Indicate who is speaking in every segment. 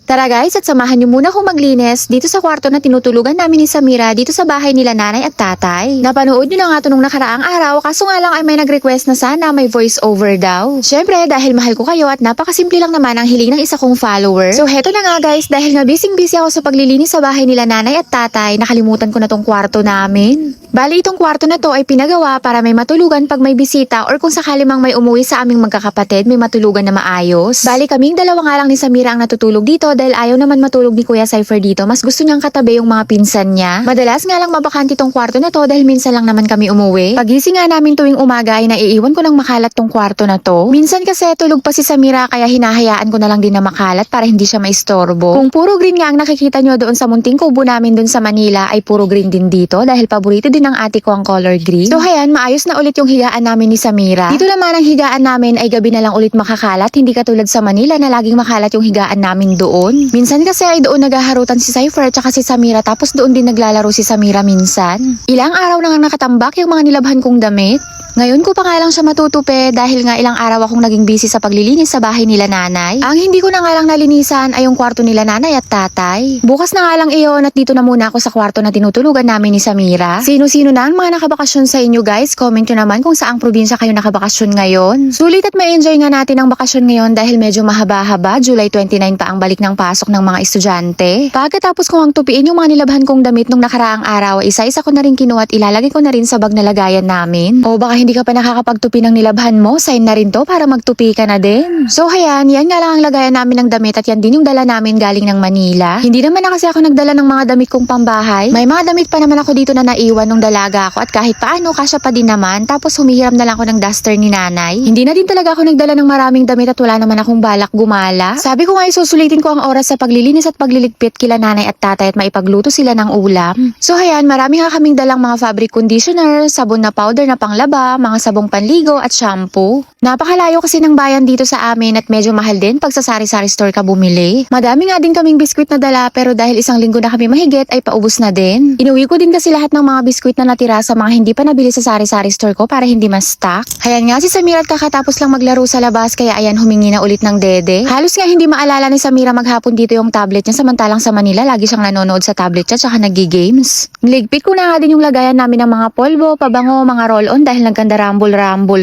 Speaker 1: Tara guys, at samahan niyo muna akong maglinis dito sa kwarto na tinutulugan namin ni Samira dito sa bahay nila nanay at tatay. Napanood niyo na nga ito nung nakaraang araw, kaso nga lang ay may nag-request na sana may voice over daw. Syempre dahil mahal ko kayo at napakasimple lang naman ang hiling ng isa kong follower. So heto na nga guys, dahil nga busy ako sa paglilinis sa bahay nila nanay at tatay, nakalimutan ko na tong kwarto namin. Bali itong kwarto na to ay pinagawa para may matulugan pag may bisita or kung sakali mang may umuwi sa aming magkakapatid, may matulugan na maayos. Bali kaming dalawa nga lang ni Samira ang natutulog dito dahil ayaw naman matulog ni Kuya Cypher dito. Mas gusto niyang katabi yung mga pinsan niya. Madalas nga lang mabakante tong kwarto na to dahil minsan lang naman kami umuwi. Pagising nga namin tuwing umaga ay naiiwan ko ng makalat tong kwarto na to. Minsan kasi tulog pa si Samira kaya hinahayaan ko na lang din na makalat para hindi siya maistorbo. Kung puro green nga ang nakikita nyo doon sa munting kubo namin doon sa Manila ay puro green din dito dahil paborito din ng ate ko ang color green. So hayan, maayos na ulit yung higaan namin ni Samira. Dito naman ang higaan namin ay gabi na lang ulit makakalat, hindi katulad sa Manila na laging makalat yung higaan namin doon. Minsan kasi ay doon naghaharutan si Cypher at si Samira tapos doon din naglalaro si Samira minsan. Ilang araw na nga nakatambak yung mga nilabhan kong damit. Ngayon ko pa nga lang siya matutupi dahil nga ilang araw akong naging busy sa paglilinis sa bahay nila nanay. Ang hindi ko na nga lang nalinisan ay yung kwarto nila nanay at tatay. Bukas na nga lang iyon at dito na muna ako sa kwarto na tinutulugan namin ni Samira. Sino-sino na ang mga nakabakasyon sa inyo guys? Comment nyo naman kung saang probinsya kayo nakabakasyon ngayon. Sulit at may enjoy nga natin ang bakasyon ngayon dahil medyo mahaba-haba. July 29 pa ang balik ng pasok ng mga estudyante. Pagkatapos kong ang tupiin yung mga nilabhan kong damit nung nakaraang araw, isa-isa ko na rin kinuha at ilalagay ko na rin sa bag na lagayan namin. O baka hindi ka pa nakakapagtupi ng nilabhan mo, sign na rin to para magtupi ka na din. So hayan, yan nga lang ang lagayan namin ng damit at yan din yung dala namin galing ng Manila. Hindi naman na kasi ako nagdala ng mga damit kong pambahay. May mga damit pa naman ako dito na naiwan nung dalaga ako at kahit paano kasya pa din naman. Tapos humihiram na lang ako ng duster ni nanay. Hindi na din talaga ako nagdala ng maraming damit at wala naman akong balak gumala. Sabi ko nga susulitin ko ang oras sa paglilinis at pagliligpit kila nanay at tatay at maipagluto sila ng ulam. So hayan, marami nga kaming dalang mga fabric conditioner, sabon na powder na panglaba, mga sabong panligo at shampoo. Napakalayo kasi ng bayan dito sa amin at medyo mahal din pag sa sari-sari store ka bumili. Madami nga din kaming biskwit na dala pero dahil isang linggo na kami mahigit ay paubos na din. Inuwi ko din kasi lahat ng mga biskwit na natira sa mga hindi pa nabili sa sari-sari store ko para hindi ma-stock. Hayan nga si Samira at kakatapos lang maglaro sa labas kaya ayan humingi na ulit ng dede. Halos nga hindi maalala ni Samira maghapon dito yung tablet niya samantalang sa Manila lagi siyang nanonood sa tablet niya tsaka nagi-games. Niligpit ko na nga din yung lagayan namin ng mga polvo, pabango, mga roll-on dahil nagkanda rumble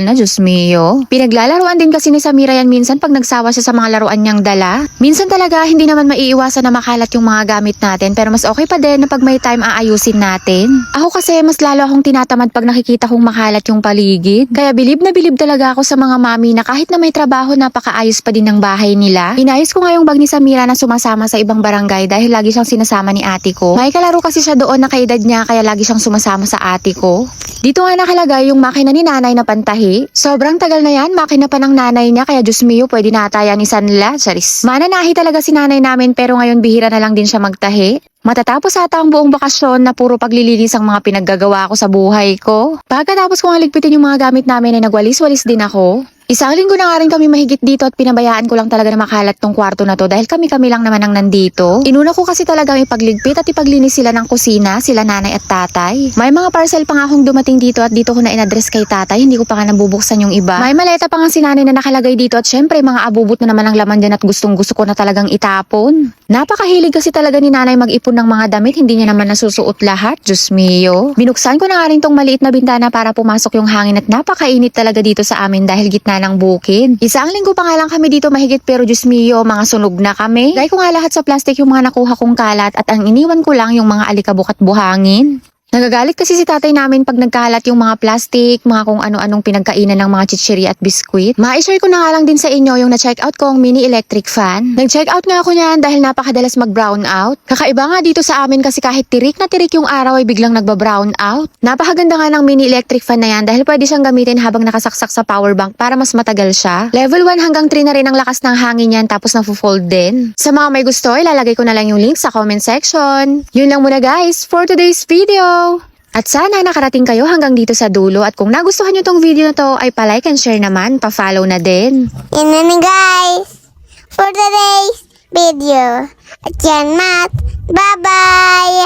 Speaker 1: na, Diyos mio. Pinaglalaruan din kasi ni Samira yan minsan pag nagsawa siya sa mga laruan niyang dala. Minsan talaga hindi naman maiiwasan na makalat yung mga gamit natin pero mas okay pa din na pag may time aayusin natin. Ako kasi mas lalo akong tinatamad pag nakikita kong makalat yung paligid. Kaya bilib na bilib talaga ako sa mga mami na kahit na may trabaho napakaayos pa din ng bahay nila. Inayos ko nga yung bag ni Samira na sumasama sa ibang barangay dahil lagi siyang sinasama ni ate ko. May kalaro kasi siya doon na kaedad niya kaya lagi siyang sumasama sa ate ko. Dito nga nakalagay yung makina ni nanay na pantahi. Sobrang tagal na yan, makina pa ng nanay niya kaya Diyos mio pwede na ata yan isan nila. Charis. Mananahi talaga si nanay namin pero ngayon bihira na lang din siya magtahi. Matatapos ata ang buong bakasyon na puro paglilinis ang mga pinaggagawa ko sa buhay ko. Pagkatapos kong ligpitin yung mga gamit namin ay nagwalis-walis din ako. Isang linggo na nga rin kami mahigit dito at pinabayaan ko lang talaga na makalat tong kwarto na to dahil kami lang naman ang nandito. Inuna ko kasi talaga ipagligpit at ipaglinis sila ng kusina, sila nanay at tatay. May mga parcel pa nga akong dumating dito at dito ko na in-address kay tatay, hindi ko pa nga nabubuksan yung iba. May maleta pa nga si nanay na nakalagay dito at syempre mga abubot na naman ang laman dyan at gustong gusto ko na talagang itapon. Napakahilig kasi talaga ni nanay mag-ipon ng mga damit, hindi niya naman nasusuot lahat, Diyos mio. Binuksan ko na nga rin tong maliit na bintana para pumasok yung hangin at napakainit talaga dito sa amin dahil gitna ng bukid. Isang linggo pa nga lang kami dito mahigit pero Diyos mio, mga sunog na kami. Gaya ko nga lahat sa plastic yung mga nakuha kong kalat at ang iniwan ko lang yung mga alikabok at buhangin. Nagagalit kasi si tatay namin pag nagkalat yung mga plastic, mga kung ano-anong pinagkainan ng mga chichirya at biskwit. Ma-share ko na nga lang din sa inyo yung na-check out kong mini electric fan. Nag-check out nga ako niyan dahil napakadalas mag-brown out. Kakaiba nga dito sa amin kasi kahit tirik na tirik yung araw ay biglang nagba-brown out. Napakaganda nga ng mini electric fan na yan dahil pwede siyang gamitin habang nakasaksak sa power bank para mas matagal siya. Level 1 hanggang 3 na rin ang lakas ng hangin yan tapos na-fold din. Sa mga may gusto, ilalagay ko na lang yung link sa comment section. Yun lang muna guys for today's video. At sana nakarating kayo hanggang dito sa dulo at kung nagustuhan nyo tong video na to ay pa-like and share naman, pa-follow na din.
Speaker 2: Yan na guys for today's video. At yan mat. Bye-bye!